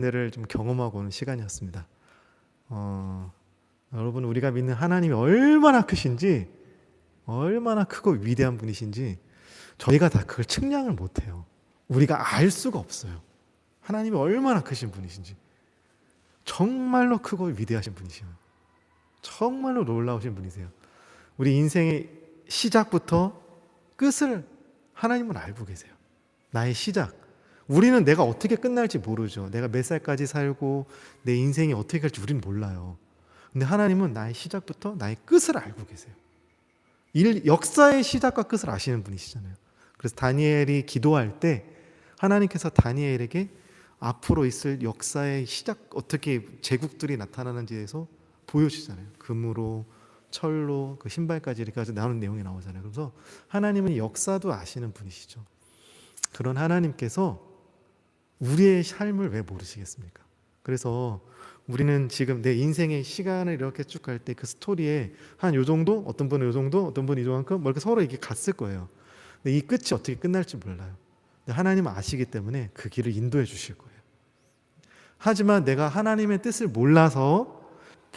은혜를 좀 경험하고 오는 시간이었습니다. 여러분, 우리가 믿는 하나님이 얼마나 크신지, 얼마나 크고 위대한 분이신지 저희가 다 그걸 측량을 못해요. 우리가 알 수가 없어요. 하나님이 얼마나 크신 분이신지. 정말로 크고 위대하신 분이시요. 정말로 놀라우신 분이세요. 우리 인생의 시작부터 끝을 하나님은 알고 계세요. 나의 시작. 우리는 내가 어떻게 끝날지 모르죠. 내가 몇 살까지 살고 내 인생이 어떻게 갈지 우리는 몰라요. 근데 하나님은 나의 시작부터 나의 끝을 알고 계세요. 역사의 시작과 끝을 아시는 분이시잖아요. 그래서 다니엘이 기도할 때 하나님께서 다니엘에게 앞으로 있을 역사의 시작, 어떻게 제국들이 나타나는지에서 보여주잖아요. 금으로, 철로, 그 신발까지 이렇게 나오는 내용이 나오잖아요. 그래서 하나님은 역사도 아시는 분이시죠. 그런 하나님께서 우리의 삶을 왜 모르시겠습니까? 그래서 우리는 지금 내 인생의 시간을 이렇게 쭉 갈 때 그 스토리에 한 요 정도, 어떤 분은 요 정도, 어떤 분은 이만큼, 뭐 이렇게 서로 이렇게 갔을 거예요. 근데 이 끝이 어떻게 끝날지 몰라요. 근데 하나님은 아시기 때문에 그 길을 인도해 주실 거예요. 하지만 내가 하나님의 뜻을 몰라서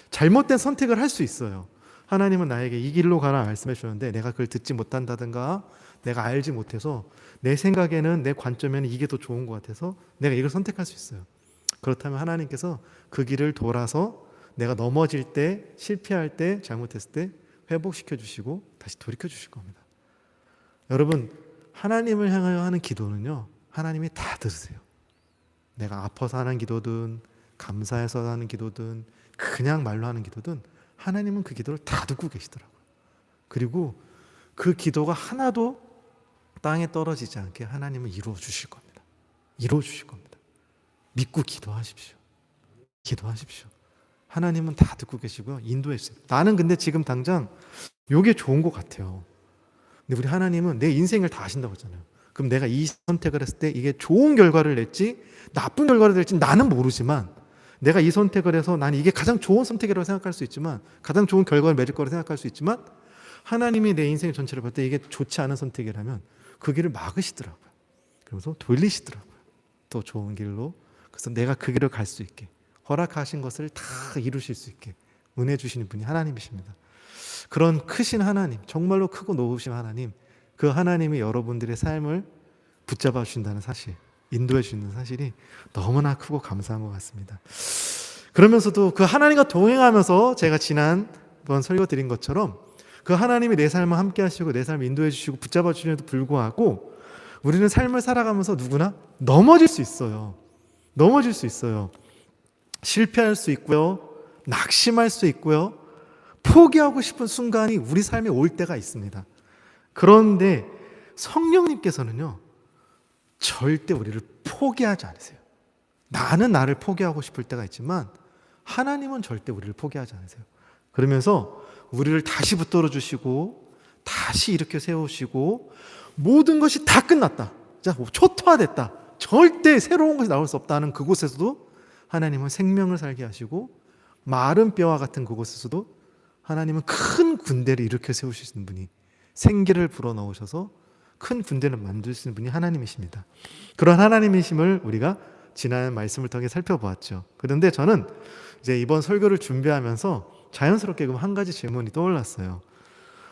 잘못된 선택을 할 수 있어요. 하나님은 나에게 이 길로 가라 말씀해 주셨는데 내가 그걸 듣지 못한다든가 내가 알지 못해서 내 생각에는, 내 관점에는 이게 더 좋은 것 같아서 내가 이걸 선택할 수 있어요. 그렇다면 하나님께서 그 길을 돌아서 내가 넘어질 때, 실패할 때, 잘못했을 때 회복시켜 주시고 다시 돌이켜 주실 겁니다. 여러분, 하나님을 향하여 하는 기도는요, 하나님이 다 들으세요. 내가 아파서 하는 기도든 감사해서 하는 기도든 그냥 말로 하는 기도든 하나님은 그 기도를 다 듣고 계시더라고요. 그리고 그 기도가 하나도 땅에 떨어지지 않게 하나님은 이루어 주실 겁니다. 이루어 주실 겁니다. 믿고 기도하십시오. 기도하십시오. 하나님은 다 듣고 계시고요. 인도해 주세요. 나는 근데 지금 당장 이게 좋은 것 같아요. 근데 우리 하나님은 내 인생을 다 아신다고 했잖아요. 그럼 내가 이 선택을 했을 때 이게 좋은 결과를 낼지 나쁜 결과를 낼지 나는 모르지만, 내가 이 선택을 해서 나는 이게 가장 좋은 선택이라고 생각할 수 있지만, 가장 좋은 결과를 맺을 거라고 생각할 수 있지만, 하나님이 내 인생 전체를 볼 때 이게 좋지 않은 선택이라면 그 길을 막으시더라고요. 그래서 돌리시더라고요. 더 좋은 길로. 그래서 내가 그 길을 갈 수 있게 허락하신 것을 다 이루실 수 있게 은혜 주시는 분이 하나님이십니다. 그런 크신 하나님, 정말로 크고 높으신 하나님, 그 하나님이 여러분들의 삶을 붙잡아 주신다는 사실, 인도해 주시는 사실이 너무나 크고 감사한 것 같습니다. 그러면서도 그 하나님과 동행하면서 제가 지난번 설교 드린 것처럼 그 하나님이 내 삶을 함께 하시고 내 삶을 인도해 주시고 붙잡아 주시는데도 불구하고 우리는 삶을 살아가면서 누구나 넘어질 수 있어요. 넘어질 수 있어요. 실패할 수 있고요. 낙심할 수 있고요. 포기하고 싶은 순간이 우리 삶에 올 때가 있습니다. 그런데 성령님께서는요, 절대 우리를 포기하지 않으세요. 나는 나를 포기하고 싶을 때가 있지만 하나님은 절대 우리를 포기하지 않으세요. 그러면서 우리를 다시 붙들어 주시고 다시 일으켜 세우시고 모든 것이 다 끝났다, 자, 초토화됐다, 절대 새로운 것이 나올 수 없다는 그곳에서도 하나님은 생명을 살게 하시고 마른 뼈와 같은 그곳에서도 하나님은 큰 군대를 일으켜 세우시는 분이, 생기를 불어넣으셔서 큰 군대를 만드시는 분이 하나님이십니다. 그런 하나님이심을 우리가 지난 말씀을 통해 살펴보았죠. 그런데 저는 이제 이번 설교를 준비하면서 자연스럽게 한 가지 질문이 떠올랐어요.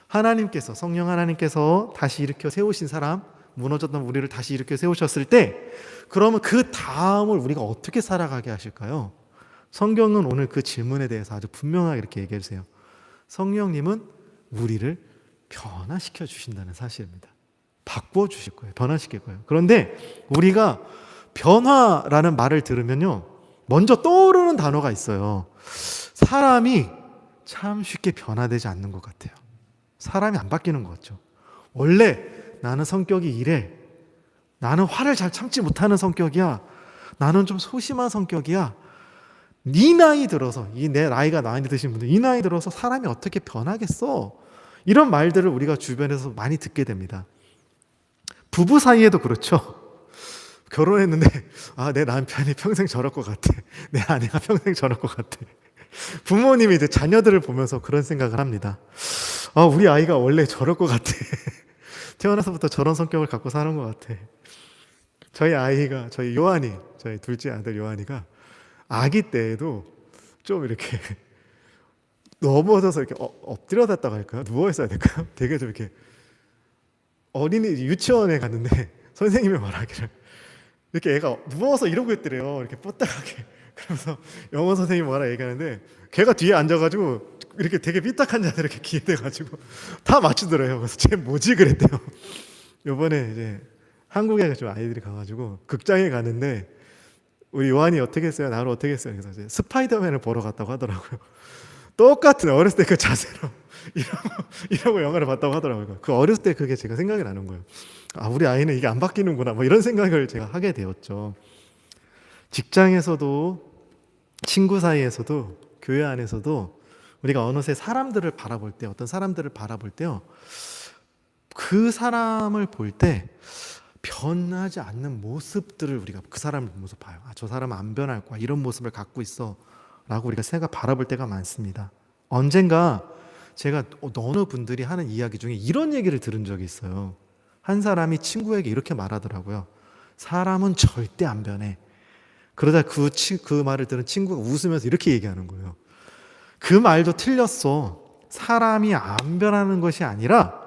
하나님께서, 성령 하나님께서 다시 일으켜 세우신 사람, 무너졌던 우리를 다시 일으켜 세우셨을 때 그러면 그 다음을 우리가 어떻게 살아가게 하실까요? 성경은 오늘 그 질문에 대해서 아주 분명하게 이렇게 얘기해 주세요. 성령님은 우리를 변화시켜 주신다는 사실입니다. 바꿔 주실 거예요. 변화시킬 거예요. 그런데 우리가 변화라는 말을 들으면요, 먼저 떠오르는 단어가 있어요. 사람이 참 쉽게 변화되지 않는 것 같아요. 사람이 안 바뀌는 것 같죠. 원래 나는 성격이 이래, 나는 화를 잘 참지 못하는 성격이야, 나는 좀 소심한 성격이야, 이 나이 들어서, 이 내 나이가 나이 드신 분들, 이 나이 들어서 사람이 어떻게 변하겠어, 이런 말들을 우리가 주변에서 많이 듣게 됩니다. 부부 사이에도 그렇죠. 결혼했는데 내 남편이 평생 저럴 것 같아, 내 아내가 평생 저럴 것 같아. 부모님이 이제 자녀들을 보면서 그런 생각을 합니다. 우리 아이가 원래 저럴 것 같아. 태어나서부터 저런 성격을 갖고 사는 것 같아. 저희 아이가, 저희 요한이, 저희 둘째 아들 요한이가 아기 때에도 좀 이렇게 넘어져서 이렇게 엎드려졌다고 할까요? 누워 있어야 될까요? 되게 좀 이렇게 어린이 유치원에 갔는데 선생님이 말하기를 이렇게 애가 누워서 이러고 있더래요. 이렇게 뽀딱하게. 그러면서 영어 선생님이 뭐라 얘기하는데 걔가 뒤에 앉아가지고 이렇게 되게 삐딱한 자세 이렇게 기대가지고 다 맞추더래요. 그래서 쟤 뭐지 그랬대요. 요번에 이제 한국에 좀 아이들이 가가지고 극장에 가는데 우리 요한이 어떻게 했어요? 나를 어떻게 했어요? 그래서 이제 스파이더맨을 보러 갔다고 하더라고요. 똑같은 어렸을 때 그 자세로 이러고 영화를 봤다고 하더라고요. 그 어렸을 때 그게 제가 생각이 나는 거예요. 아, 우리 아이는 이게 안 바뀌는구나. 뭐 이런 생각을 제가 하게 되었죠. 직장에서도 친구 사이에서도 교회 안에서도 우리가 어느새 사람들을 바라볼 때 어떤 사람들을 바라볼 때요. 그 사람을 볼 때 변하지 않는 모습들을 우리가 그 사람을 보면서 봐요. 아, 저 사람은 안 변할 거야. 이런 모습을 갖고 있어. 라고 우리가 바라볼 때가 많습니다. 언젠가 제가 어느 분들이 하는 이야기 중에 이런 얘기를 들은 적이 있어요. 한 사람이 친구에게 이렇게 말하더라고요. 사람은 절대 안 변해. 그러다 그 말을 들은 친구가 웃으면서 이렇게 얘기하는 거예요. 그 말도 틀렸어. 사람이 안 변하는 것이 아니라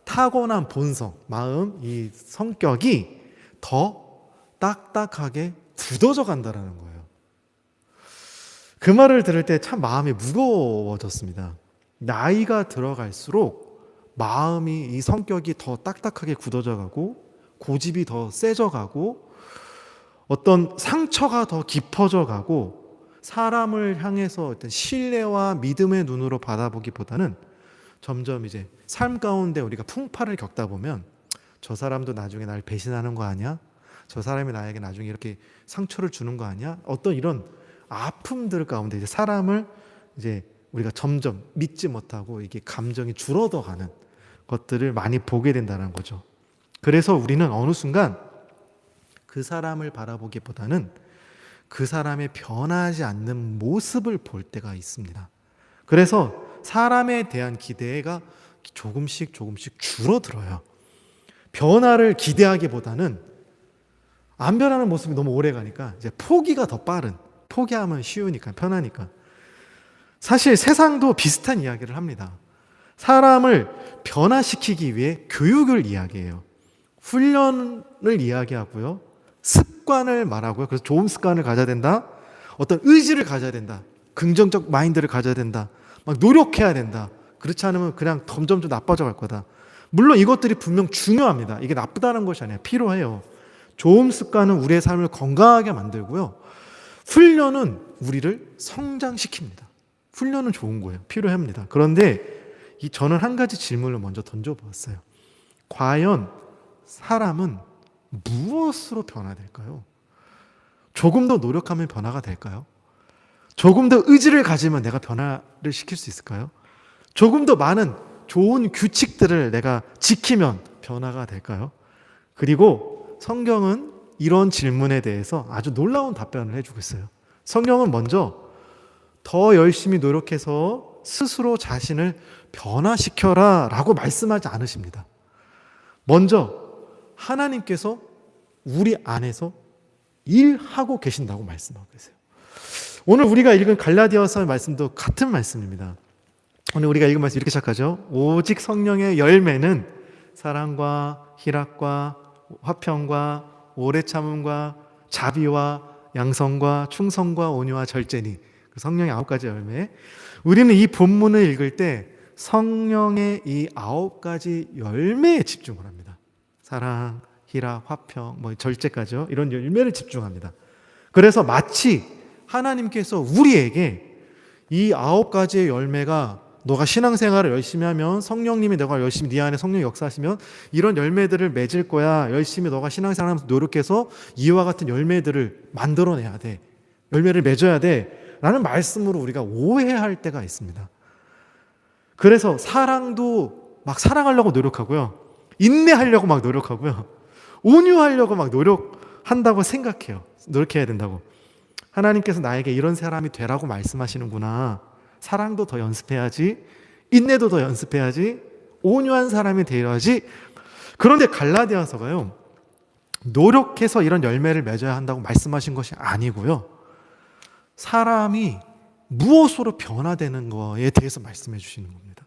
타고난 본성, 마음, 이 성격이 더 딱딱하게 굳어져 간다는 거예요. 그 말을 들을 때 참 마음이 무거워졌습니다. 나이가 들어갈수록 마음이 이 성격이 더 딱딱하게 굳어져 가고 고집이 더 세져 가고 어떤 상처가 더 깊어져 가고 사람을 향해서 어떤 신뢰와 믿음의 눈으로 바라보기보다는 점점 이제 삶 가운데 우리가 풍파를 겪다 보면 저 사람도 나중에 날 배신하는 거 아니야? 저 사람이 나에게 나중에 이렇게 상처를 주는 거 아니야? 어떤 이런 아픔들 가운데 이제 사람을 이제 우리가 점점 믿지 못하고 이게 감정이 줄어들어가는 것들을 많이 보게 된다는 거죠. 그래서 우리는 어느 순간 그 사람을 바라보기보다는 그 사람의 변하지 않는 모습을 볼 때가 있습니다. 그래서 사람에 대한 기대가 조금씩 줄어들어요. 변화를 기대하기보다는 안 변하는 모습이 너무 오래 가니까 이제 포기가 더 빠른, 포기하면 쉬우니까 편하니까. 사실 세상도 비슷한 이야기를 합니다. 사람을 변화시키기 위해 교육을 이야기해요. 훈련을 이야기하고요. 습관을 말하고요. 그래서 좋은 습관을 가져야 된다. 어떤 의지를 가져야 된다. 긍정적 마인드를 가져야 된다. 막 노력해야 된다. 그렇지 않으면 그냥 점점 나빠져 갈 거다. 물론 이것들이 분명 중요합니다. 이게 나쁘다는 것이 아니라 필요해요. 좋은 습관은 우리의 삶을 건강하게 만들고요. 훈련은 우리를 성장시킵니다. 훈련은 좋은 거예요. 필요합니다. 그런데 저는 한 가지 질문을 먼저 던져보았어요. 과연 사람은 무엇으로 변화될까요? 조금 더 노력하면 변화가 될까요? 조금 더 의지를 가지면 내가 변화를 시킬 수 있을까요? 조금 더 많은 좋은 규칙들을 내가 지키면 변화가 될까요? 그리고 성경은 이런 질문에 대해서 아주 놀라운 답변을 해주고 있어요. 성경은 먼저 더 열심히 노력해서 스스로 자신을 변화시켜라 라고 말씀하지 않으십니다. 먼저 하나님께서 우리 안에서 일하고 계신다고 말씀하고 계세요. 오늘 우리가 읽은 갈라디아서 말씀도 같은 말씀입니다. 오늘 우리가 읽은 말씀 이렇게 시작하죠. 오직 성령의 열매는 사랑과 희락과 화평과 오래 참음과 자비와 양성과 충성과 온유와 절제니. 성령의 9가지 열매. 우리는 이 본문을 읽을 때 성령의 이 9가지 열매에 집중을 합니다. 사랑, 희락, 화평, 절제까지요. 이런 열매를 집중합니다. 그래서 마치 하나님께서 우리에게 이 9가지의 열매가 너가 신앙생활을 열심히 하면 성령님이 너가 열심히 네 안에 성령이 역사하시면 이런 열매들을 맺을 거야. 열심히 너가 신앙생활하면서 노력해서 이와 같은 열매들을 만들어내야 돼. 열매를 맺어야 돼. 라는 말씀으로 우리가 오해할 때가 있습니다. 그래서 사랑도 막 사랑하려고 노력하고요. 인내하려고 막 노력하고요. 온유하려고 막 노력한다고 생각해요. 노력해야 된다고. 하나님께서 나에게 이런 사람이 되라고 말씀하시는구나. 사랑도 더 연습해야지. 인내도 더 연습해야지. 온유한 사람이 되어야지. 그런데 갈라디아서가요. 노력해서 이런 열매를 맺어야 한다고 말씀하신 것이 아니고요. 사람이 무엇으로 변화되는 거에 대해서 말씀해 주시는 겁니다.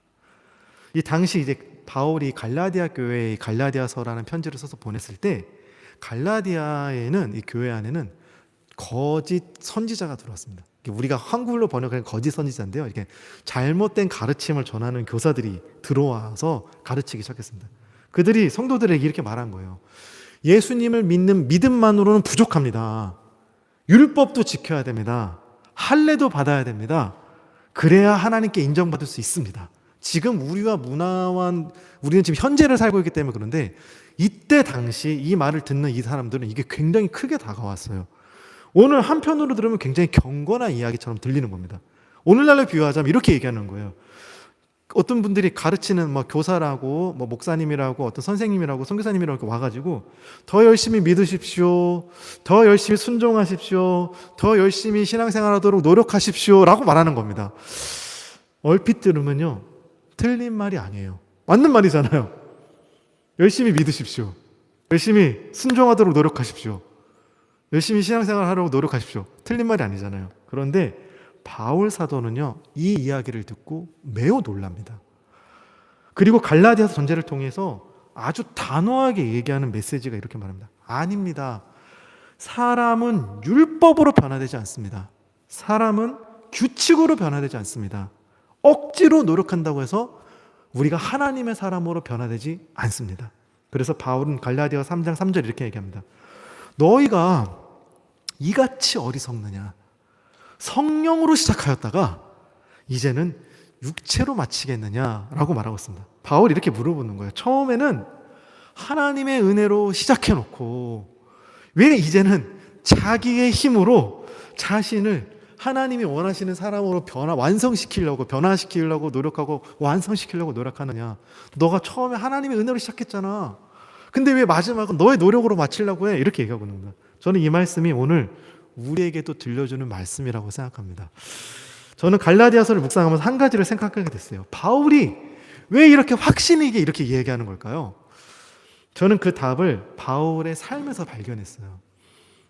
이 당시 이제 바울이 갈라디아 교회에 갈라디아서라는 편지를 써서 보냈을 때 갈라디아에는 이 교회 안에는 거짓 선지자가 들어왔습니다. 우리가 한글로 번역한 거짓 선지자인데요. 이렇게 잘못된 가르침을 전하는 교사들이 들어와서 가르치기 시작했습니다. 그들이 성도들에게 이렇게 말한 거예요. 예수님을 믿는 믿음만으로는 부족합니다. 율법도 지켜야 됩니다. 할례도 받아야 됩니다. 그래야 하나님께 인정받을 수 있습니다. 지금 우리는 지금 현재를 살고 있기 때문에 그런데 이때 당시 이 말을 듣는 이 사람들은 이게 굉장히 크게 다가왔어요. 오늘 한편으로 들으면 굉장히 경건한 이야기처럼 들리는 겁니다. 오늘날로 비유하자면 이렇게 얘기하는 거예요. 어떤 분들이 가르치는 교사라고 목사님이라고 어떤 선생님이라고 선교사님이라고 와가지고 더 열심히 믿으십시오, 더 열심히 순종하십시오, 더 열심히 신앙생활하도록 노력하십시오 라고 말하는 겁니다. 얼핏 들으면요 틀린 말이 아니에요. 맞는 말이잖아요. 열심히 믿으십시오, 열심히 순종하도록 노력하십시오, 열심히 신앙생활 하려고 노력하십시오. 틀린 말이 아니잖아요. 그런데 바울 사도는요 이 이야기를 듣고 매우 놀랍니다. 그리고 갈라디아서 전제를 통해서 아주 단호하게 얘기하는 메시지가 이렇게 말합니다. 아닙니다. 사람은 율법으로 변화되지 않습니다. 사람은 규칙으로 변화되지 않습니다. 억지로 노력한다고 해서 우리가 하나님의 사람으로 변화되지 않습니다. 그래서 바울은 갈라디아 3장 3절 이렇게 얘기합니다. 너희가 이같이 어리석느냐. 성령으로 시작하였다가 이제는 육체로 마치겠느냐라고 말하고 있습니다. 바울이 이렇게 물어보는 거예요. 처음에는 하나님의 은혜로 시작해놓고 왜 이제는 자기의 힘으로 자신을 하나님이 원하시는 사람으로 변화시키려고 노력하고 완성시키려고 노력하느냐. 너가 처음에 하나님의 은혜로 시작했잖아. 근데 왜 마지막은 너의 노력으로 마치려고 해? 이렇게 얘기하고 있는 겁니다. 저는 이 말씀이 오늘 우리에게도 들려주는 말씀이라고 생각합니다. 저는 갈라디아서를 묵상하면서 한 가지를 생각하게 됐어요. 바울이 왜 이렇게 확신 있게 이렇게 얘기하는 걸까요? 저는 그 답을 바울의 삶에서 발견했어요.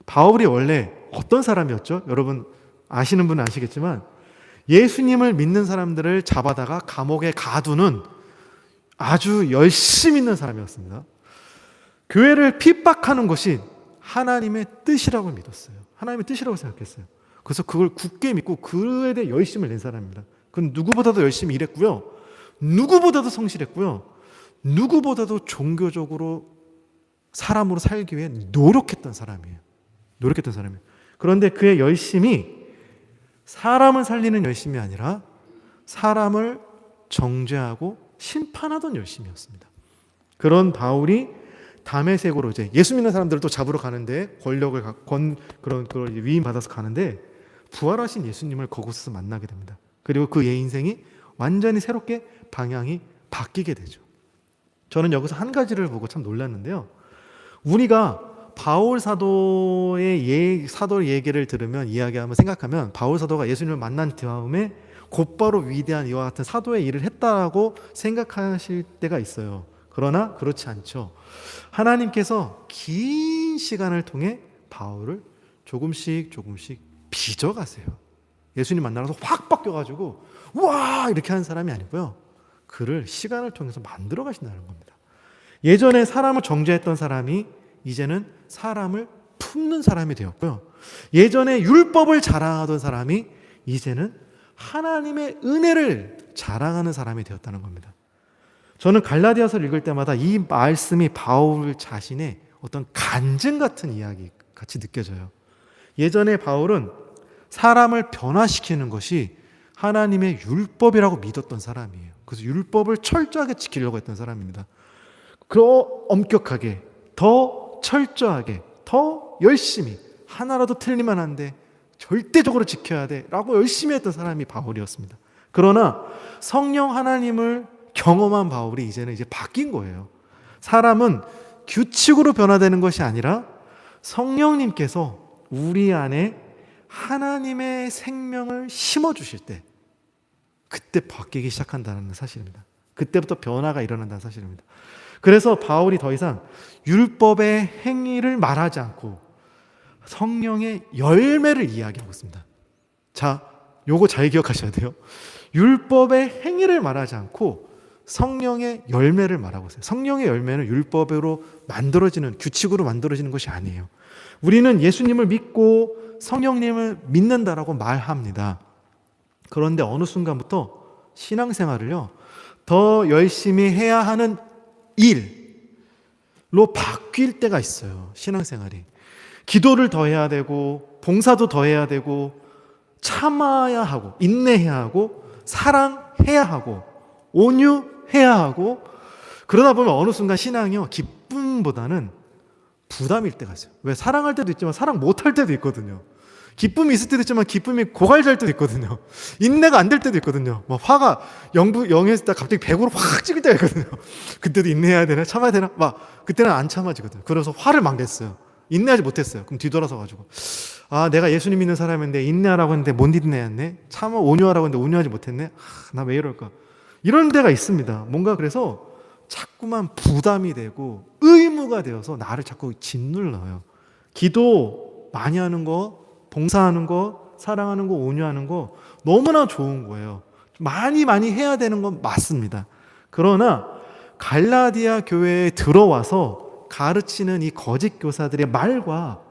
바울이 원래 어떤 사람이었죠? 여러분 아시는 분은 아시겠지만 예수님을 믿는 사람들을 잡아다가 감옥에 가두는 아주 열심히 있는 사람이었습니다. 교회를 핍박하는 것이 하나님의 뜻이라고 믿었어요. 하나님의 뜻이라고 생각했어요. 그래서 그걸 굳게 믿고 그에 대해 열심을 낸 사람입니다. 그건 누구보다도 열심히 일했고요. 누구보다도 성실했고요. 누구보다도 종교적으로 사람으로 살기 위해 노력했던 사람이에요. 그런데 그의 열심이 사람을 살리는 열심이 아니라 사람을 정죄하고 심판하던 열심이었습니다. 그런 바울이 다메섹으로 이제 예수 믿는 사람들을 또 잡으러 가는데 그런 위임 받아서 가는데 부활하신 예수님을 그곳에서 만나게 됩니다. 그리고 그의 인생이 완전히 새롭게 방향이 바뀌게 되죠. 저는 여기서 한 가지를 보고 참 놀랐는데요. 우리가 바울 사도의 얘기를 들으면 생각하면 바울 사도가 예수님을 만난 다음에 곧바로 위대한 이와 같은 사도의 일을 했다고 생각하실 때가 있어요. 그러나 그렇지 않죠. 하나님께서 긴 시간을 통해 바울을 조금씩 빚어가세요. 예수님 만나서 확 바뀌어가지고 와 이렇게 하는 사람이 아니고요. 그를 시간을 통해서 만들어 가신다는 겁니다. 예전에 사람을 정죄했던 사람이 이제는 사람을 품는 사람이 되었고요. 예전에 율법을 자랑하던 사람이 이제는 하나님의 은혜를 자랑하는 사람이 되었다는 겁니다. 저는 갈라디아서를 읽을 때마다 이 말씀이 바울 자신의 어떤 간증 같은 이야기 같이 느껴져요. 예전에 바울은 사람을 변화시키는 것이 하나님의 율법이라고 믿었던 사람이에요. 그래서 율법을 철저하게 지키려고 했던 사람입니다. 엄격하게, 더 철저하게, 더 열심히 하나라도 틀리면 안 돼, 절대적으로 지켜야 돼 라고 열심히 했던 사람이 바울이었습니다. 그러나 성령 하나님을 경험한 바울이 이제 바뀐 거예요. 사람은 규칙으로 변화되는 것이 아니라 성령님께서 우리 안에 하나님의 생명을 심어주실 때 그때 바뀌기 시작한다는 사실입니다. 그때부터 변화가 일어난다는 사실입니다. 그래서 바울이 더 이상 율법의 행위를 말하지 않고 성령의 열매를 이야기하고 있습니다. 자, 요거 잘 기억하셔야 돼요. 율법의 행위를 말하지 않고 성령의 열매를 말하고 있어요. 성령의 열매는 율법으로 만들어지는, 규칙으로 만들어지는 것이 아니에요. 우리는 예수님을 믿고 성령님을 믿는다라고 말합니다. 그런데 어느 순간부터 신앙생활을요, 더 열심히 해야 하는 일로 바뀔 때가 있어요. 신앙생활이. 기도를 더 해야 되고, 봉사도 더 해야 되고, 참아야 하고, 인내해야 하고, 사랑해야 하고, 온유해야 하고, 그러다 보면 어느 순간 신앙이요, 기쁨보다는 부담일 때가 있어요. 왜? 사랑할 때도 있지만 사랑 못할 때도 있거든요. 기쁨이 있을 때도 있지만 기쁨이 고갈될 때도 있거든요. 인내가 안 될 때도 있거든요. 막 화가 0에서 갑자기 100으로 확 찍을 때가 있거든요. 그때도 인내해야 되나? 참아야 되나? 막 그때는 안 참아지거든요. 그래서 화를 막 냈어요. 인내하지 못했어요. 그럼 뒤돌아서 가지고, 아, 내가 예수님 믿는 사람인데 인내하라고 했는데 못 인내했네. 참아 온유하라고 했는데 온유하지 못했네. 나 왜 이럴까? 이런 데가 있습니다. 뭔가 그래서 자꾸만 부담이 되고 의무가 되어서 나를 자꾸 짓눌러요. 기도 많이 하는 거, 봉사하는 거, 사랑하는 거, 온유하는 거 너무나 좋은 거예요. 많이 해야 되는 건 맞습니다. 그러나 갈라디아 교회에 들어와서 가르치는 이 거짓 교사들의 말과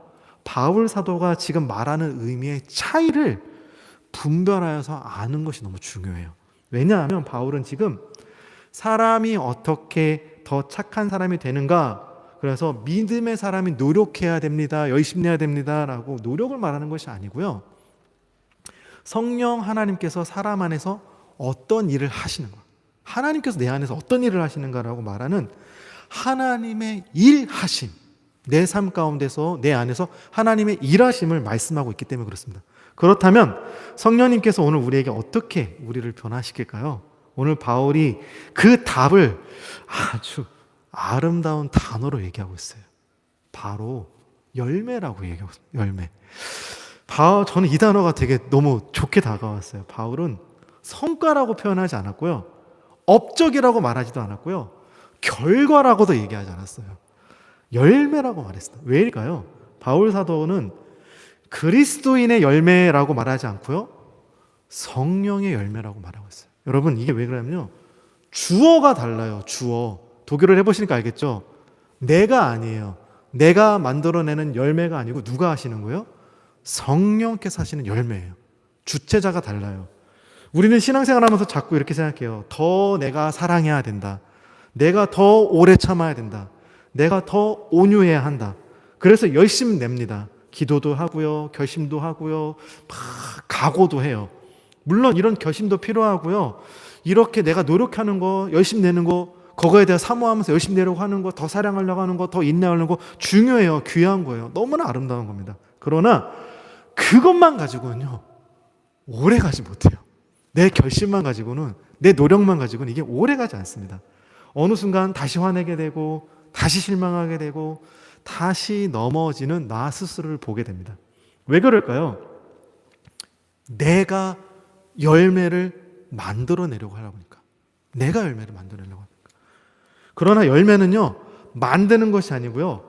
바울 사도가 지금 말하는 의미의 차이를 분별하여서 아는 것이 너무 중요해요. 왜냐하면 바울은 지금 사람이 어떻게 더 착한 사람이 되는가, 그래서 믿음의 사람이 노력해야 됩니다, 열심히 해야 됩니다 라고 노력을 말하는 것이 아니고요, 성령 하나님께서 사람 안에서 어떤 일을 하시는가, 하나님께서 내 안에서 어떤 일을 하시는가라고 말하는 하나님의 일하심, 내 삶 가운데서 내 안에서 하나님의 일하심을 말씀하고 있기 때문에 그렇습니다. 그렇다면 성령님께서 오늘 우리에게 어떻게 우리를 변화시킬까요? 오늘 바울이 그 답을 아주 아름다운 단어로 얘기하고 있어요. 바로 열매라고 얘기하고 있어요. 열매. 저는 이 단어가 되게 너무 좋게 다가왔어요. 바울은 성과라고 표현하지 않았고요, 업적이라고 말하지도 않았고요, 결과라고도 얘기하지 않았어요. 열매라고 말했어요. 왜일까요? 바울 사도는 그리스도인의 열매라고 말하지 않고요, 성령의 열매라고 말하고 있어요. 여러분, 이게 왜 그러냐면요, 주어가 달라요. 주어. 독일어를 해보시니까 알겠죠? 내가 아니에요. 내가 만들어내는 열매가 아니고 누가 하시는 거예요? 성령께서 하시는 열매예요. 주체자가 달라요. 우리는 신앙생활하면서 자꾸 이렇게 생각해요. 더 내가 사랑해야 된다. 내가 더 오래 참아야 된다. 내가 더 온유해야 한다. 그래서 열심히 냅니다. 기도도 하고요, 결심도 하고요, 막 각오도 해요. 물론 이런 결심도 필요하고요, 이렇게 내가 노력하는 거, 열심히 내는 거, 그거에 대해 사모하면서 열심히 내려고 하는 거, 더 사랑하려고 하는 거, 더 인내하려는 거 중요해요. 귀한 거예요. 너무나 아름다운 겁니다. 그러나 그것만 가지고는요, 오래 가지 못해요. 내 결심만 가지고는, 내 노력만 가지고는 이게 오래 가지 않습니다. 어느 순간 다시 화내게 되고, 다시 실망하게 되고, 다시 넘어지는 나 스스로를 보게 됩니다. 왜 그럴까요? 내가 열매를 만들어내려고 하다 보니까. 내가 열매를 만들어내려고 하니까. 그러나 열매는요, 만드는 것이 아니고요,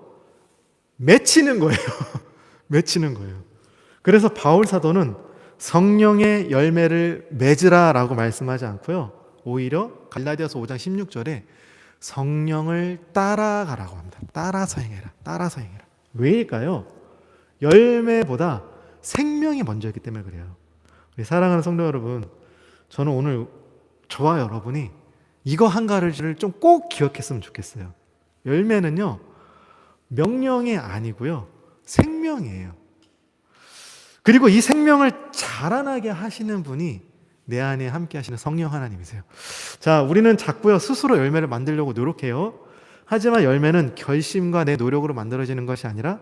맺히는 거예요. 맺히는 거예요. 그래서 바울 사도는 성령의 열매를 맺으라라고 말씀하지 않고요, 오히려 갈라디아서 5장 16절에 성령을 따라가라고 합니다. 따라서 행해라. 따라서 행해라. 왜일까요? 열매보다 생명이 먼저였기 때문에 그래요. 우리 사랑하는 성도 여러분, 저는 오늘 저와 여러분이 이거 한 가지를 좀 꼭 기억했으면 좋겠어요. 열매는요, 명령이 아니고요, 생명이에요. 그리고 이 생명을 자라나게 하시는 분이 내 안에 함께 하시는 성령 하나님이세요. 자, 우리는 자꾸요, 스스로 열매를 만들려고 노력해요. 하지만 열매는 결심과 내 노력으로 만들어지는 것이 아니라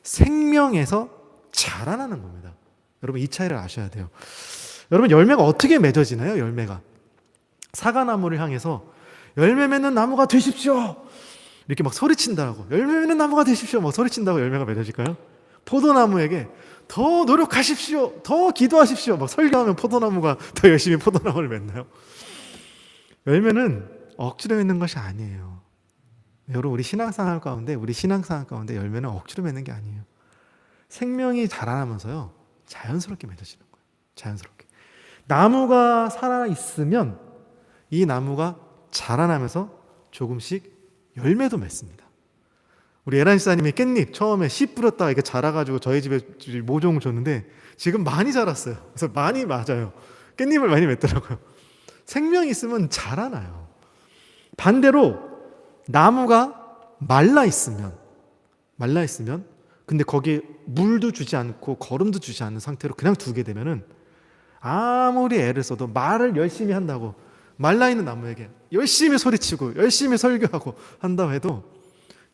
생명에서 자라나는 겁니다. 여러분, 이 차이를 아셔야 돼요. 여러분, 열매가 어떻게 맺어지나요? 열매가 사과나무를 향해서 열매 맺는 나무가 되십시오 이렇게 막 소리친다고, 열매 맺는 나무가 되십시오 막 소리친다고 열매가 맺어질까요? 포도나무에게 더 노력하십시오, 더 기도하십시오 막 설교하면 포도나무가 더 열심히 포도나무를 맺나요? 열매는 억지로 맺는 것이 아니에요. 여러분, 우리 신앙생활 가운데 열매는 억지로 맺는 게 아니에요. 생명이 자라나면서요, 자연스럽게 맺어지는 거예요. 자연스럽게. 나무가 살아있으면 이 나무가 자라나면서 조금씩 열매도 맺습니다. 우리 에란 집사님이 깻잎 처음에 씨 뿌렸다가 이게 자라가지고 저희 집에 모종을 줬는데 지금 많이 자랐어요. 그래서 많이 맞아요. 깻잎을 많이 맺더라고요. 생명이 있으면 자라나요. 반대로 나무가 말라 있으면 근데 거기에 물도 주지 않고 거름도 주지 않는 상태로 그냥 두게 되면은 아무리 애를 써도 말을 열심히 한다고 말라있는 나무에게 열심히 소리치고 열심히 설교하고 한다고 해도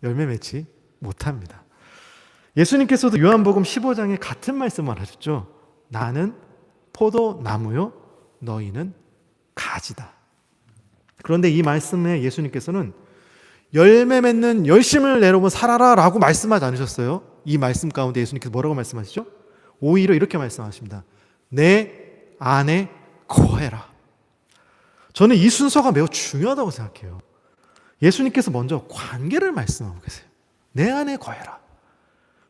열매 맺지 못합니다. 예수님께서도 요한복음 15장에 같은 말씀을 하셨죠. 나는 포도나무요 너희는 가지다. 그런데 이 말씀에 예수님께서는 열매 맺는 열심을 내려면 살아라 라고 말씀하지 않으셨어요. 이 말씀 가운데 예수님께서 뭐라고 말씀하시죠? 오히려 이렇게 말씀하십니다. 내 안에 거해라. 저는 이 순서가 매우 중요하다고 생각해요. 예수님께서 먼저 관계를 말씀하고 계세요. 내 안에 거해라.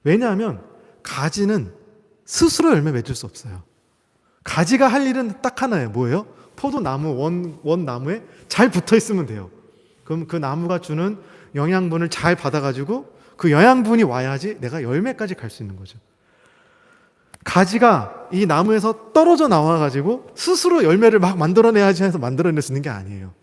왜냐하면 가지는 스스로 열매 맺을 수 없어요. 가지가 할 일은 딱 하나예요. 뭐예요? 포도나무 원나무에 잘 붙어 있으면 돼요. 그럼 그 나무가 주는 영양분을 잘 받아가지고 그 영양분이 와야지 내가 열매까지 갈 수 있는 거죠. 가지가 이 나무에서 떨어져 나와가지고 스스로 열매를 막 만들어내야지 해서 만들어낼 수 있는 게 아니에요.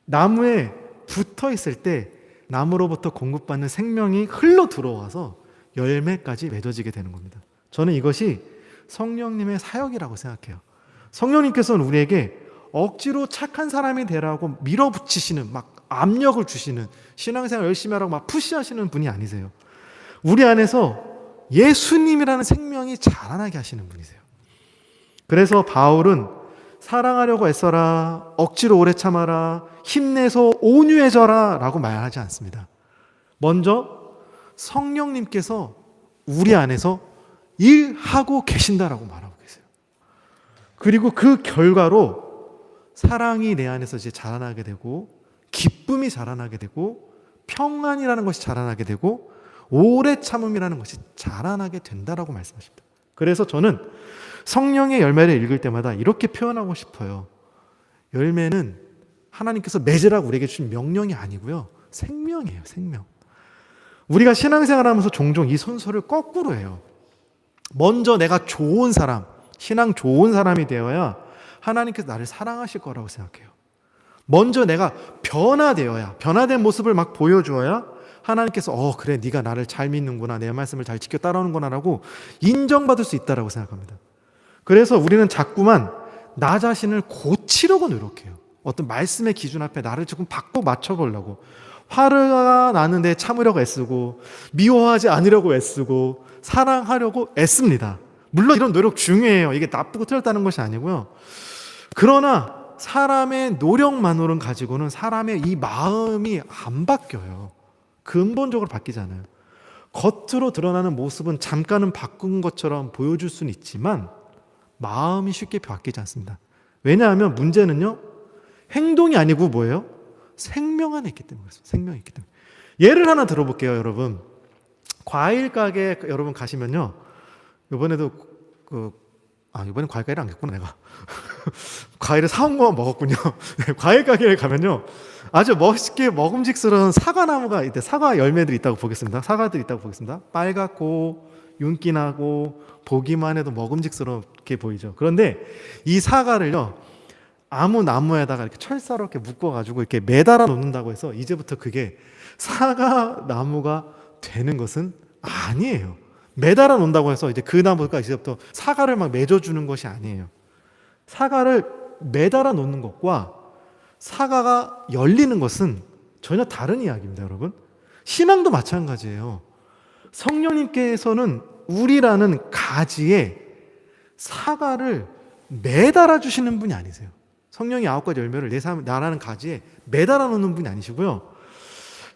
나무에 붙어 있을 때 나무로부터 공급받는 생명이 흘러 들어와서 열매까지 맺어지게 되는 겁니다. 저는 이것이 성령님의 사역이라고 생각해요. 성령님께서는 우리에게 억지로 착한 사람이 되라고 밀어붙이시는 막 압력을 주시는 신앙생활 열심히 하라고 막 푸시하시는 분이 아니세요. 우리 안에서 예수님이라는 생명이 자라나게 하시는 분이세요. 그래서 바울은 사랑하려고 애써라, 억지로 오래 참아라, 힘내서 온유해져라 라고 말하지 않습니다. 먼저 성령님께서 우리 안에서 일하고 계신다라고 말하고 계세요. 그리고 그 결과로 사랑이 내 안에서 이제 자라나게 되고 기쁨이 자라나게 되고 평안이라는 것이 자라나게 되고 오래 참음이라는 것이 자라나게 된다라고 말씀하십니다. 그래서 저는 성령의 열매를 읽을 때마다 이렇게 표현하고 싶어요. 열매는 하나님께서 맺으라고 우리에게 주신 명령이 아니고요. 생명이에요. 생명. 우리가 신앙생활하면서 종종 이 순서를 거꾸로 해요. 먼저 내가 좋은 사람, 신앙 좋은 사람이 되어야 하나님께서 나를 사랑하실 거라고 생각해요. 먼저 내가 변화되어야, 변화된 모습을 막 보여주어야 하나님께서 그래 네가 나를 잘 믿는구나, 내 말씀을 잘 지켜 따라오는구나 라고 인정받을 수 있다고 생각합니다. 그래서 우리는 자꾸만 나 자신을 고치려고 노력해요. 어떤 말씀의 기준 앞에 나를 조금 바꿔 맞춰보려고, 화가 나는데 참으려고 애쓰고, 미워하지 않으려고 애쓰고, 사랑하려고 애씁니다. 물론 이런 노력 중요해요. 이게 나쁘고 틀렸다는 것이 아니고요. 그러나 사람의 노력만으로는 가지고는 사람의 이 마음이 안 바뀌어요. 근본적으로 바뀌지 않아요. 겉으로 드러나는 모습은 잠깐은 바꾼 것처럼 보여줄 수는 있지만 마음이 쉽게 바뀌지 않습니다. 왜냐하면 문제는요, 행동이 아니고 뭐예요? 생명 안에 있기 때문에 그렇습니다. 생명이 있기 때문에. 예를 하나 들어볼게요, 여러분. 과일 가게 여러분 가시면요, 이번에도 이번엔 과일 가게를 안 갔구나 내가. 과일을 사온 것만 먹었군요. 과일 가게에 가면요, 아주 멋있게 먹음직스러운 사과나무가 있대. 사과 열매들이 있다고 보겠습니다. 사과들이 있다고 보겠습니다. 빨갛고 윤기나고 보기만 해도 먹음직스럽게 보이죠. 그런데 이 사과를요, 아무 나무에다가 이렇게 철사로 이렇게 묶어가지고 이렇게 매달아 놓는다고 해서 이제부터 그게 사과 나무가 되는 것은 아니에요. 매달아 놓는다고 해서 이제 그 나무가 이제부터 사과를 막 맺어주는 것이 아니에요. 사과를 매달아 놓는 것과 사과가 열리는 것은 전혀 다른 이야기입니다, 여러분. 신앙도 마찬가지예요. 성령님께서는 우리라는 가지에 사과를 매달아 주시는 분이 아니세요. 성령이 9가지 열매를 나라는 가지에 매달아 놓는 분이 아니시고요.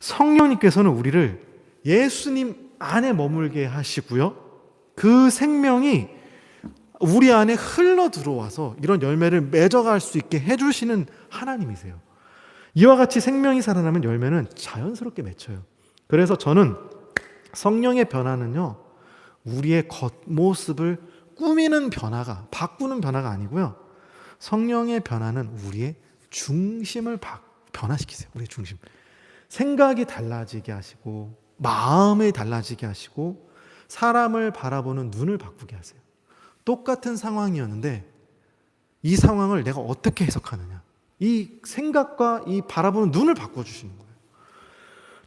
성령님께서는 우리를 예수님 안에 머물게 하시고요. 그 생명이 우리 안에 흘러 들어와서 이런 열매를 맺어갈 수 있게 해주시는 하나님이세요. 이와 같이 생명이 살아나면 열매는 자연스럽게 맺혀요. 그래서 저는 성령의 변화는요, 우리의 겉모습을 꾸미는 변화가, 바꾸는 변화가 아니고요. 성령의 변화는 우리의 중심을 변화시키세요. 우리의 중심. 생각이 달라지게 하시고 마음이 달라지게 하시고 사람을 바라보는 눈을 바꾸게 하세요. 똑같은 상황이었는데 이 상황을 내가 어떻게 해석하느냐, 이 생각과 이 바라보는 눈을 바꿔주시는 거예요.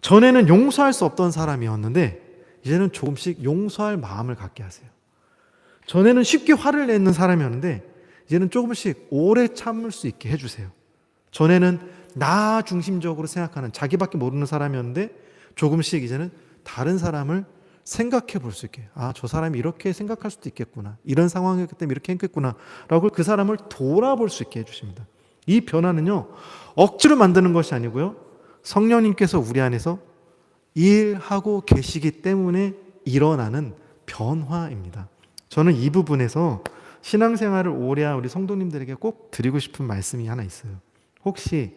전에는 용서할 수 없던 사람이었는데 이제는 조금씩 용서할 마음을 갖게 하세요. 전에는 쉽게 화를 내는 사람이었는데 이제는 조금씩 오래 참을 수 있게 해주세요. 전에는 나 중심적으로 생각하는, 자기밖에 모르는 사람이었는데 조금씩 이제는 다른 사람을 생각해 볼 수 있게, 아, 저 사람이 이렇게 생각할 수도 있겠구나, 이런 상황이었기 때문에 이렇게 했겠구나 라고 그 사람을 돌아볼 수 있게 해주십니다. 이 변화는요, 억지로 만드는 것이 아니고요, 성령님께서 우리 안에서 일하고 계시기 때문에 일어나는 변화입니다. 저는 이 부분에서 신앙생활을 오래한 우리 성도님들에게 꼭 드리고 싶은 말씀이 하나 있어요. 혹시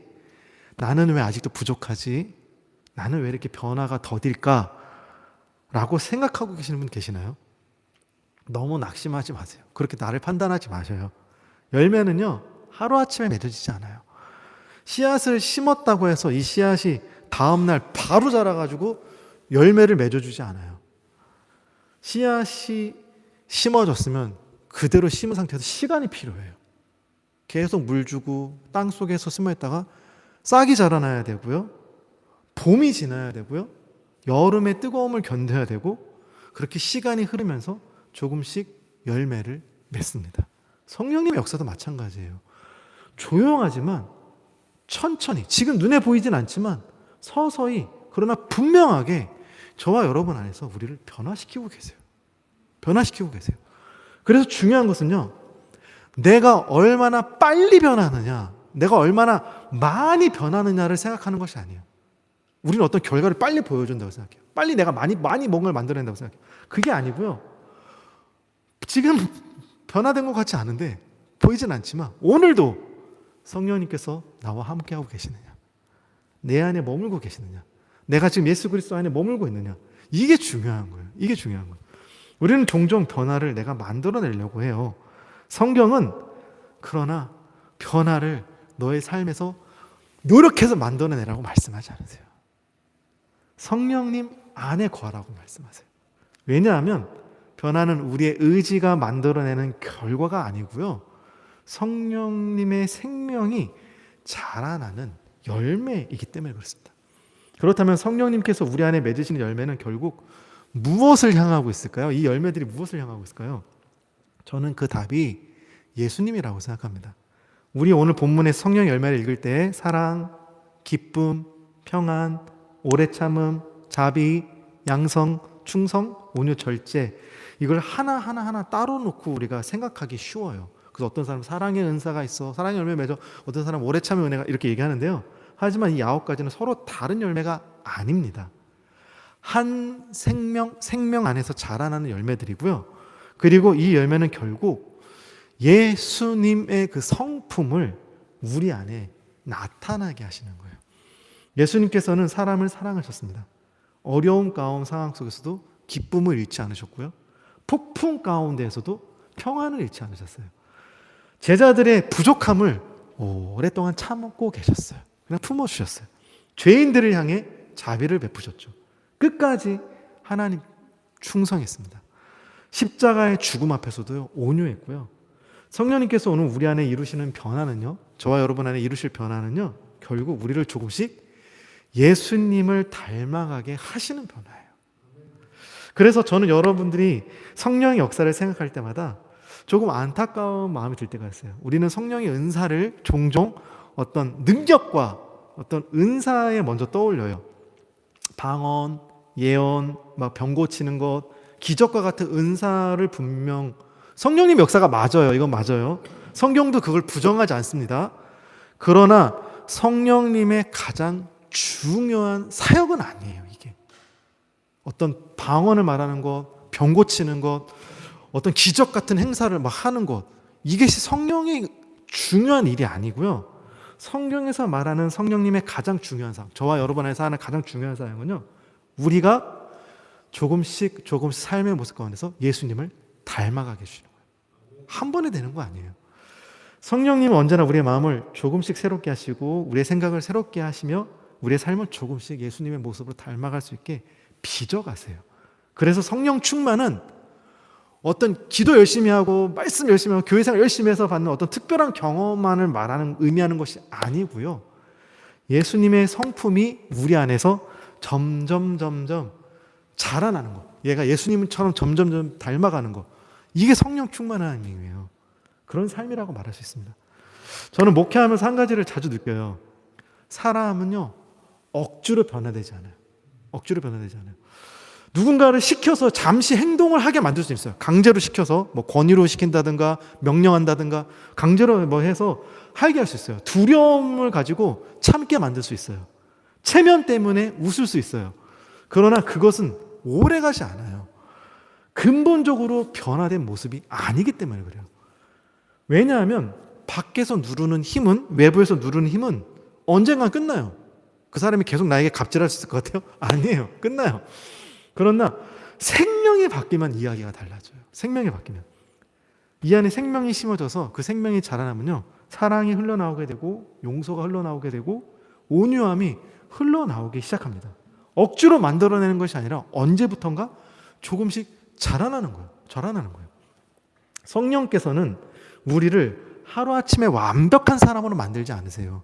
나는 왜 아직도 부족하지? 나는 왜 이렇게 변화가 더딜까? 라고 생각하고 계시는 분 계시나요? 너무 낙심하지 마세요. 그렇게 나를 판단하지 마셔요. 열매는요, 하루아침에 맺어지지 않아요. 씨앗을 심었다고 해서 이 씨앗이 다음날 바로 자라가지고 열매를 맺어주지 않아요. 씨앗이 심어졌으면 그대로 심은 상태에서 시간이 필요해요. 계속 물 주고 땅 속에서 심어있다가 싹이 자라나야 되고요, 봄이 지나야 되고요, 여름의 뜨거움을 견뎌야 되고, 그렇게 시간이 흐르면서 조금씩 열매를 맺습니다. 성령님의 역사도 마찬가지예요. 조용하지만 천천히, 지금 눈에 보이진 않지만 서서히, 그러나 분명하게 저와 여러분 안에서 우리를 변화시키고 계세요. 변화시키고 계세요. 그래서 중요한 것은요, 내가 얼마나 빨리 변하느냐, 내가 얼마나 많이 변하느냐를 생각하는 것이 아니에요. 우리는 어떤 결과를 빨리 보여준다고 생각해요. 빨리 내가 많이 뭔가를 만들어낸다고 생각해요. 그게 아니고요, 지금 변화된 것 같지 않은데, 보이진 않지만 오늘도 성령님께서 나와 함께하고 계시느냐, 내 안에 머물고 계시느냐, 내가 지금 예수 그리스도 안에 머물고 있느냐, 이게 중요한 거예요. 이게 중요한 거예요. 우리는 종종 변화를 내가 만들어내려고 해요. 성경은 그러나 변화를 너의 삶에서 노력해서 만들어내라고 말씀하지 않으세요. 성령님 안에 거하라고 말씀하세요. 왜냐하면 변화는 우리의 의지가 만들어내는 결과가 아니고요, 성령님의 생명이 자라나는 열매이기 때문에 그렇습니다. 그렇다면 성령님께서 우리 안에 맺으시는 열매는 결국 무엇을 향하고 있을까요? 이 열매들이 무엇을 향하고 있을까요? 저는 그 답이 예수님이라고 생각합니다. 우리 오늘 본문의 성령 열매를 읽을 때 사랑, 기쁨, 평안, 오래 참음, 자비, 양성, 충성, 온유, 절제, 이걸 하나하나 따로 놓고 우리가 생각하기 쉬워요. 그래서 어떤 사람은 사랑의 은사가 있어, 사랑의 열매 맺어, 어떤 사람은 오래 참음의 은혜가, 이렇게 얘기하는데요. 하지만 이 9가지는 서로 다른 열매가 아닙니다. 한 생명 안에서 자라나는 열매들이고요. 그리고 이 열매는 결국 예수님의 그 성품을 우리 안에 나타나게 하시는 거예요. 예수님께서는 사람을 사랑하셨습니다. 어려운 가운 상황 속에서도 기쁨을 잃지 않으셨고요, 폭풍 가운데에서도 평안을 잃지 않으셨어요. 제자들의 부족함을 오랫동안 참고 계셨어요. 그냥 품어주셨어요. 죄인들을 향해 자비를 베푸셨죠. 끝까지 하나님 충성했습니다. 십자가의 죽음 앞에서도 온유했고요. 성령님께서 오늘 우리 안에 이루시는 변화는요, 저와 여러분 안에 이루실 변화는요, 결국 우리를 조금씩 예수님을 닮아가게 하시는 변화예요. 그래서 저는 여러분들이 성령의 역사를 생각할 때마다 조금 안타까운 마음이 들 때가 있어요. 우리는 성령의 은사를 종종 어떤 능력과 어떤 은사에 먼저 떠올려요. 방언, 예언, 막 병 고치는 것, 기적과 같은 은사를 분명, 성령님 역사가 맞아요. 이건 맞아요. 성경도 그걸 부정하지 않습니다. 그러나 성령님의 가장 중요한 사역은 아니에요. 이게 어떤 방언을 말하는 것, 병 고치는 것, 어떤 기적 같은 행사를 막 하는 것, 이것이 성령의 중요한 일이 아니고요. 성경에서 말하는 성령님의 가장 중요한 사항, 저와 여러분 안에서 하는 가장 중요한 사항은요, 우리가 조금씩 삶의 모습 가운데서 예수님을 닮아가게 해주시는 거예요. 한 번에 되는 거 아니에요. 성령님은 언제나 우리의 마음을 조금씩 새롭게 하시고 우리의 생각을 새롭게 하시며 우리의 삶을 조금씩 예수님의 모습으로 닮아갈 수 있게 빚어가세요. 그래서 성령 충만은 어떤 기도 열심히 하고 말씀 열심히 하고 교회 생활 열심히 해서 받는 어떤 특별한 경험만을 의미하는 것이 아니고요. 예수님의 성품이 우리 안에서 점점 자라나는 것. 얘가 예수님처럼 점점 닮아가는 것. 이게 성령 충만한 의미예요. 그런 삶이라고 말할 수 있습니다. 저는 목회하면서 한 가지를 자주 느껴요. 사람은요, 억지로 변화되지 않아요. 억지로 변화되지 않아요. 누군가를 시켜서 잠시 행동을 하게 만들 수 있어요. 강제로 시켜서 뭐 권위로 시킨다든가 명령한다든가 강제로 뭐 해서 하게 할 수 있어요. 두려움을 가지고 참게 만들 수 있어요. 체면 때문에 웃을 수 있어요. 그러나 그것은 오래가지 않아요. 근본적으로 변화된 모습이 아니기 때문에 그래요. 왜냐하면 밖에서 누르는 힘은, 외부에서 누르는 힘은 언젠간 끝나요. 그 사람이 계속 나에게 갑질할 수 있을 것 같아요? 아니에요. 끝나요. 그러나 생명이 바뀌면 이야기가 달라져요. 생명이 바뀌면. 이 안에 생명이 심어져서 그 생명이 자라나면요, 사랑이 흘러나오게 되고 용서가 흘러나오게 되고 온유함이 흘러나오기 시작합니다. 억지로 만들어내는 것이 아니라 언제부턴가 조금씩 자라나는 거예요. 자라나는 거예요. 성령께서는 우리를 하루아침에 완벽한 사람으로 만들지 않으세요.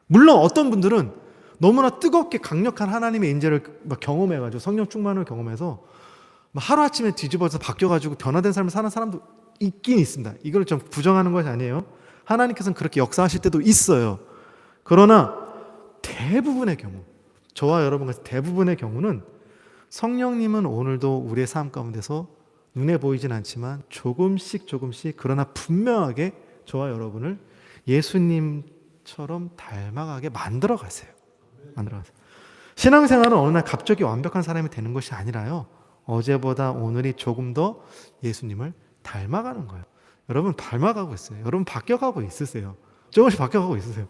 물론 어떤 분들은 너무나 뜨겁게 강력한 하나님의 인재를 경험해가지고 성령 충만을 경험해서 하루아침에 뒤집어서 바뀌어가지고 변화된 삶을 사는 사람도 있긴 있습니다. 이걸 좀 부정하는 것이 아니에요. 하나님께서는 그렇게 역사하실 때도 있어요. 그러나 대부분의 경우, 저와 여러분 같은 대부분의 경우는 성령님은 오늘도 우리의 삶 가운데서 눈에 보이진 않지만 조금씩 그러나 분명하게 저와 여러분을 예수님처럼 닮아가게 만들어 가세요. 신앙생활은 어느 날 갑자기 완벽한 사람이 되는 것이 아니라요, 어제보다 오늘이 조금 더 예수님을 닮아가는 거예요. 여러분 닮아가고 있어요. 여러분 바뀌어가고 있으세요. 조금씩 바뀌어가고 있으세요.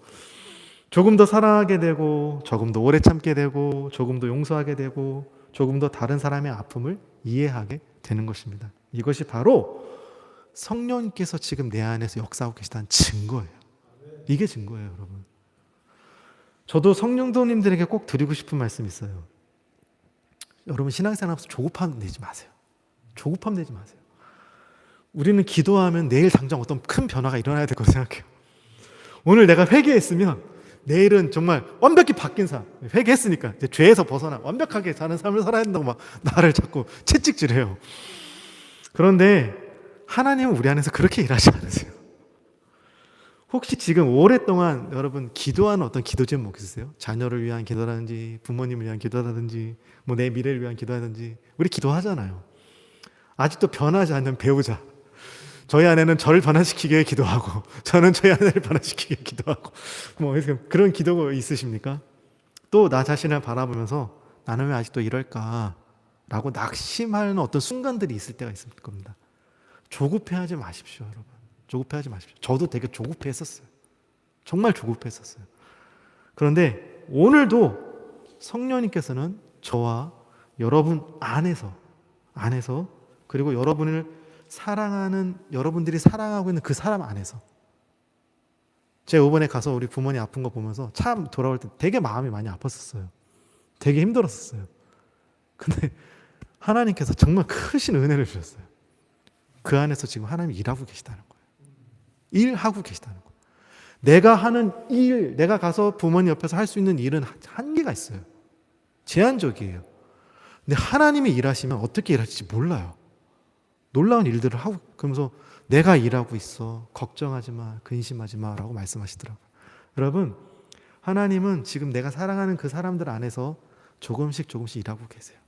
조금 더 사랑하게 되고, 조금 더 오래 참게 되고, 조금 더 용서하게 되고, 조금 더 다른 사람의 아픔을 이해하게 되는 것입니다. 이것이 바로 성령님께서 지금 내 안에서 역사하고 계시다는 증거예요. 이게 증거예요, 여러분. 저도 성령도님들에게 꼭 드리고 싶은 말씀이 있어요. 여러분 신앙생활하면서 조급함 내지 마세요. 조급함 내지 마세요. 우리는 기도하면 내일 당장 어떤 큰 변화가 일어나야 될 거라고 생각해요. 오늘 내가 회개했으면 내일은 정말 완벽히 바뀐 삶, 회개했으니까 이제 죄에서 벗어나 완벽하게 사는 삶을 살아야 된다고 막 나를 자꾸 채찍질해요. 그런데 하나님은 우리 안에서 그렇게 일하지 않으세요. 혹시 지금 오랫동안 여러분 기도하는 어떤 기도 제목 있으세요? 자녀를 위한 기도라든지 부모님을 위한 기도라든지 뭐 내 미래를 위한 기도라든지. 우리 기도하잖아요. 아직도 변하지 않는 배우자, 저희 아내는 저를 변화시키게 기도하고 저는 저희 아내를 변화시키게 기도하고 뭐 그런 기도가 있으십니까? 또 나 자신을 바라보면서 나는 왜 아직도 이럴까 라고 낙심하는 어떤 순간들이 있을 때가 있을 겁니다. 조급해하지 마십시오, 여러분. 조급해하지 마십시오. 저도 되게 조급해했었어요. 정말 조급했었어요. 그런데 오늘도 성령님께서는 저와 여러분 안에서 그리고 여러분을 사랑하는, 여러분들이 사랑하고 있는 그 사람 안에서, 제가 이번에 가서 우리 부모님 아픈 거 보면서 참 돌아올 때 되게 마음이 많이 아팠었어요. 되게 힘들었었어요. 근데 하나님께서 정말 크신 은혜를 주셨어요. 그 안에서 지금 하나님이 일하고 계시다는 거예요. 일하고 계시다는 거예요. 내가 하는 일, 내가 가서 부모님 옆에서 할 수 있는 일은 한계가 있어요. 제한적이에요. 근데 하나님이 일하시면 어떻게 일하실지 몰라요. 놀라운 일들을 하고, 그러면서 내가 일하고 있어, 걱정하지 마, 근심하지 마 라고 말씀하시더라고요. 여러분, 하나님은 지금 내가 사랑하는 그 사람들 안에서 조금씩 일하고 계세요.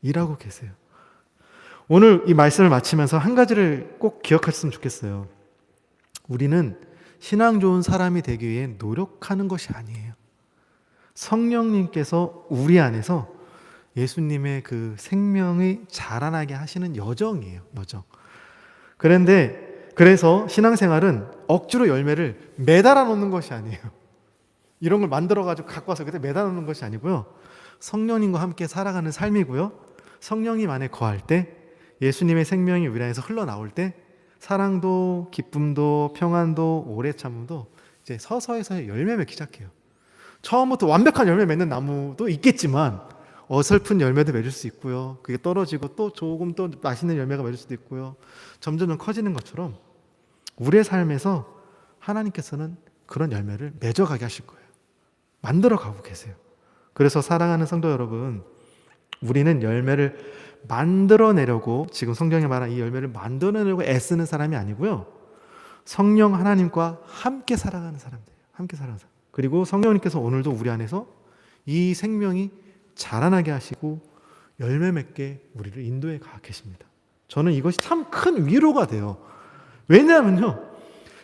일하고 계세요. 오늘 이 말씀을 마치면서 한 가지를 꼭 기억하셨으면 좋겠어요. 우리는 신앙 좋은 사람이 되기 위해 노력하는 것이 아니에요. 성령님께서 우리 안에서 예수님의 그 생명이 자라나게 하시는 여정이에요. 여정. 그래서 신앙생활은 억지로 열매를 매달아 놓는 것이 아니에요. 이런 걸 만들어가지고 갖고 와서 그때 매달아 놓는 것이 아니고요. 성령님과 함께 살아가는 삶이고요. 성령님 안에 거할 때, 예수님의 생명이 우리 안에서 흘러나올 때 사랑도 기쁨도 평안도 오래 참음도 이제 서서히 열매 맺기 시작해요. 처음부터 완벽한 열매 맺는 나무도 있겠지만 어설픈 열매도 맺을 수 있고요. 그게 떨어지고 또 조금 또 맛있는 열매가 맺을 수도 있고요. 점점 커지는 것처럼 우리의 삶에서 하나님께서는 그런 열매를 맺어가게 하실 거예요. 만들어가고 계세요. 그래서 사랑하는 성도 여러분, 우리는 열매를 만들어내려고, 지금 성경에 말한 이 열매를 만들어내려고 애쓰는 사람이 아니고요, 성령 하나님과 함께 살아가는 사람들이에요. 함께 살아가는 사람. 그리고 성령님께서 오늘도 우리 안에서 이 생명이 자라나게 하시고 열매 맺게 우리를 인도해 가 계십니다. 저는 이것이 참 큰 위로가 돼요. 왜냐하면요,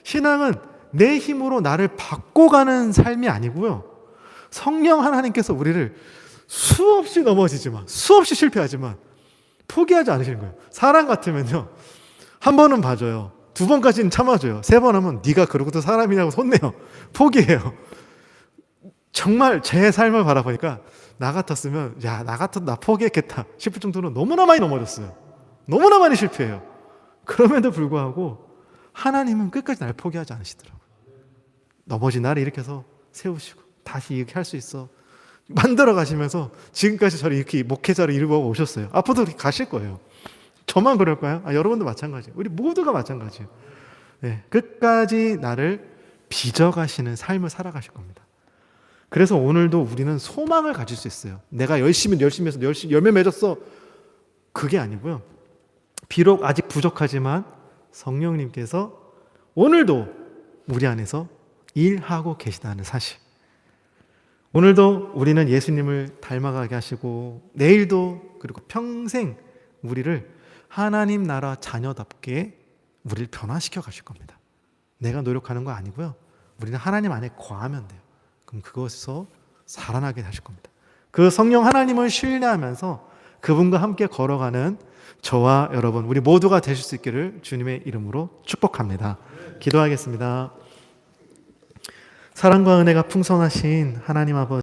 신앙은 내 힘으로 나를 바꿔가는 삶이 아니고요, 성령 하나님께서 우리를 수없이 넘어지지만, 수없이 실패하지만 포기하지 않으시는 거예요. 사람 같으면요, 한 번은 봐줘요, 두 번까지는 참아줘요, 세 번 하면 네가 그러고도 사람이냐고 혼내요. 포기해요. 정말 제 삶을 바라보니까 나 같았으면 나 같아도 나 포기했겠다 싶을 정도로 너무나 많이 넘어졌어요. 너무나 많이 실패해요. 그럼에도 불구하고 하나님은 끝까지 날 포기하지 않으시더라고요. 넘어진 나를 일으켜서 세우시고 다시 이렇게 할 수 있어 만들어 가시면서 지금까지 저를 이렇게 목회자로 이루어 오셨어요. 앞으로도 가실 거예요. 저만 그럴까요? 여러분도 마찬가지예요. 우리 모두가 마찬가지예요. 네, 끝까지 나를 빚어가시는 삶을 살아가실 겁니다. 그래서 오늘도 우리는 소망을 가질 수 있어요. 내가 열심히 해서 열매 맺었어, 그게 아니고요, 비록 아직 부족하지만 성령님께서 오늘도 우리 안에서 일하고 계시다는 사실, 오늘도 우리는 예수님을 닮아가게 하시고 내일도 그리고 평생 우리를 하나님 나라 자녀답게 우리를 변화시켜 가실 겁니다. 내가 노력하는 거 아니고요, 우리는 하나님 안에 거하면 돼요. 그럼 그것에서 살아나게 하실 겁니다. 그 성령 하나님을 신뢰하면서 그분과 함께 걸어가는 저와 여러분, 우리 모두가 되실 수 있기를 주님의 이름으로 축복합니다. 기도하겠습니다. 사랑과 은혜가 풍성하신 하나님 아버지,